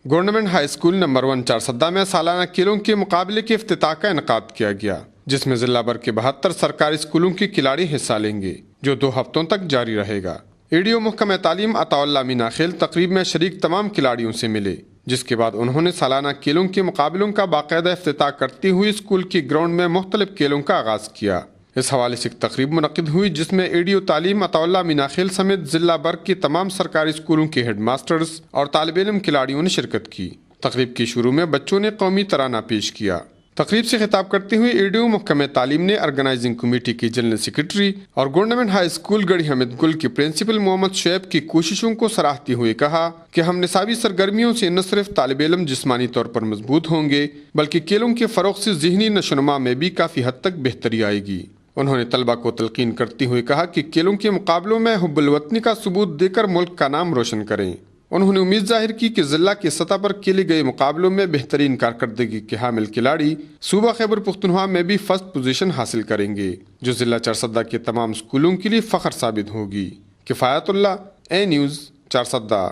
Government high school number 1 Charsadda میں سالانہ کھیلوں کے مقابلے کے افتتاح کا انعقاد کیا گیا، جس میں ضلع بھر کے 72 سرکاری اسکولوں کے کھلاڑی حصہ لیں گے، جو 2 ہفتوں تک جاری رہے گا۔ ایڈیو محکمہ تعلیم عطا اللہ مینا خیل تقریب میں شریک تمام کھلاڑیوں سے ملے، جس کے بعد انہوں نے سالانہ کھیلوں کے مقابلوں کا باقاعدہ افتتاح کرتے ہوئے اسکول کے گراؤنڈ میں مختلف کھیلوں کا آغاز کیا۔ اس حوالے سے ایک تقریب منعقد ہوئی جس میں ایڈیو تعلیم عطا اللہ مینا خیل سمیت ضلع بھر کے تمام سرکاری اسکولوں کے ہیڈ ماسٹرز اور طالب علم کھلاڑیوں نے شرکت کی۔ تقریب کے شروع میں بچوں نے قومی ترانہ پیش کیا۔ تقریب سے خطاب کرتے ہوئے ایڈیو محکمہ تعلیم نے آرگنائزنگ کمیٹی کے جنرل سیکرٹری اور گورنمنٹ ہائی اسکول گڑھی حمید گل کے پرنسپل محمد شعیب کی کوششوں کو سراہتے ہوئے کہا کہ ہم نصابی سرگرمیوں سے نہ صرف طالب علم جسمانی طور پر مضبوط ہوں گے بلکہ کھیلوں کے فروغ سے ذہنی نشوونما میں بھی کافی حد تک بہتری آئے گی۔ انہوں نے طلبہ کو تلقین کرتے ہوئے کہا کہ کھیلوں کے مقابلوں میں حب الوطنی کا ثبوت دے کر ملک کا نام روشن کریں۔ انہوں نے امید ظاہر کی کہ ضلع کی سطح پر کھیلے گئے مقابلوں میں بہترین کارکردگی کے حامل کھلاڑی صوبہ خیبر پختونخوا میں بھی فرسٹ پوزیشن حاصل کریں گے، جو ضلع چارسدہ کے تمام اسکولوں کے لیے فخر ثابت ہوگی۔ کفایت اللہ، اے نیوز، چارسدہ۔